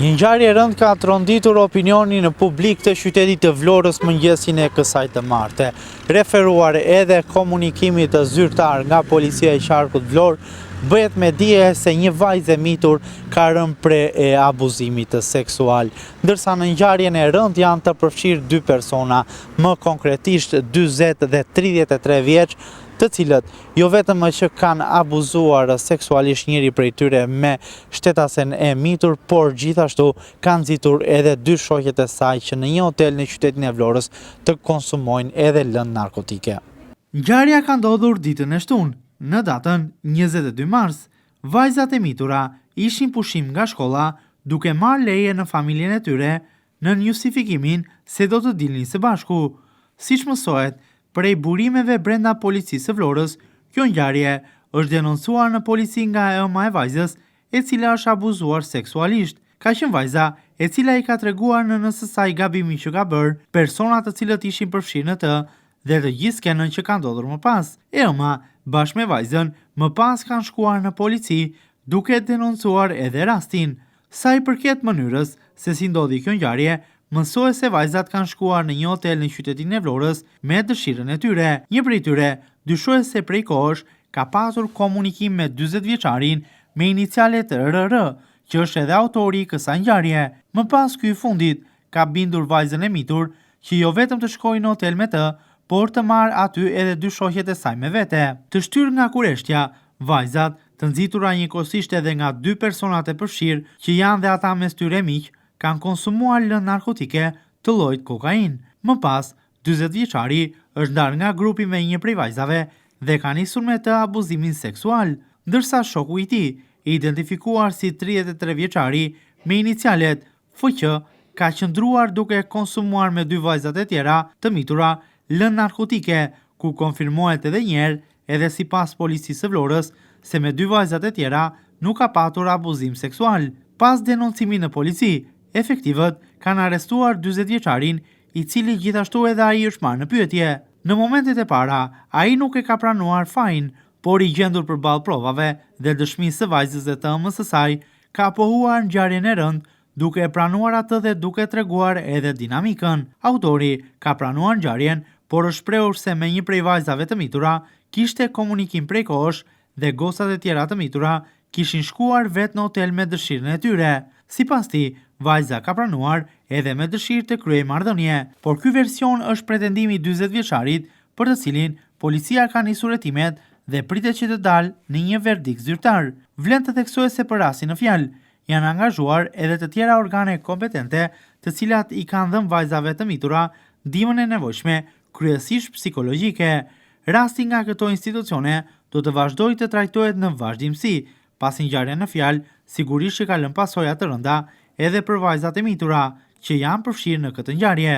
Një ngjarje e rëndë ka tronditur opinionin në publik të qytetit të Vlorës mëngjesin e kësaj të martë. Referuar edhe komunikimit të zyrtar nga Policia e Qarkut Vlorë, bëhet me dije se një vajzë e mitur ka rënë pre e abuzimit seksual. Ndërsa në ngjarjen e rëndë janë të përfshirë dy persona, më konkretisht 40 dhe 33 vjeç, të cilët jo vetëm që kanë abuzuar seksualisht njëri prej tyre me shtetasen e mitur, por gjithashtu kanë nxitur edhe dy shoqet e saj që në një hotel në qytetin e Vlorës të konsumojnë edhe lëndë narkotike. Ngjarja ka ndodhur ditën e shtunë, në datën 22 mars. Vajzat e mitura ishin pushim nga shkolla duke marrë leje në familjen e tyre në justifikimin se do të dilnin së bashku. Siç mësohet prej burimeve brenda policisë së Vlorës, kjo ngjarje është denoncuar në polici nga ema e vajzës, e cila është abuzuar seksualisht. Ka qenë vajza e cila i ka treguar në saj gabimin që ka bërë, personat të cilët ishin përfshirë në të dhe të gjithë skenën që ka ndodhur më pas. Ema bashkë me vajzën më pas kanë shkuar në polici duke denoncuar edhe rastin. Sa i përket mënyrës se si ndodhi kjo ngjarje, mësohet se vajzat kanë shkuar në një hotel në qytetin e Vlorës me dëshirën e tyre. Një prej tyre dyshohet se prej kohësh ka pasur komunikim me 40 vjeçarin me inicialet RR, që është edhe autori i kësaj ngjarje. Më pas ky i fundit ka bindur vajzën e mitur që jo vetëm të shkojë në hotel me të, por të marrë aty edhe dy shoqet e saj me vete. Të shtyr nga kureshtja, vajzat të nxitura njëkohësisht edhe nga dy personat e përfshirë që janë dhe ata mes tyre miq, kanë konsumuar lëndë narkotike të llojit kokain. Më pas, 40 vjeçari është ndarë nga grupi me një prej vajzave dhe ka nisur me të abuzimin seksual, ndërsa shoku i tij, identifikuar si 33 vjeçari me inicialet FQ, ka qëndruar duke konsumuar me dy vajzat e tjera të mitura lëndë narkotike, ku konfirmohet edhe një herë, edhe sipas policisë së Vlorës, se me dy vajzat e tjera nuk ka patur abuzim seksual. Pas denoncimit në polici, efektivët kanë arrestuar 40 vjeçarin, i cili gjithashtu edhe ai është marrë në pyetje. Në momentet e para, ai nuk e ka pranuar fajin, por i gjendur përballë provave dhe dëshmisë së vajzës dhe të ëmës së saj, ka pohuar ngjarjen e rëndë, duke e pranuar atë dhe duke treguar edhe dinamikën. Autori ka pranuar ngjarjen, por është shprehur se me një prej vajzave të mitura kishte komunikim prej kohësh dhe gocat e tjera të mitura kishin shkuar vetë në hotel me dëshirën e tyre. Sipas tij, vajza ka pranuar edhe me dëshirë të kryej marrëdhënie, por ky version është pretendimi i 40 vjeçarit, për të cilin policia ka nisur hetimet dhe pritet që të dalë në një verdikt zyrtar. Vlen të theksohet se për rastin në fjalë janë angazhuar edhe të tjera organe kompetente, të cilat i kanë dhënë vajzave të mitura ndihmën e nevojshme, kryesisht psikologjike. Rasti nga këto institucione do të vazhdojë të trajtohet në vazhdimsi, pasi ngjarja në fjalë sigurisht që ka lënë pasoja të rënda edhe për vajzat e mitura që janë përfshirë në këtë ngjarje.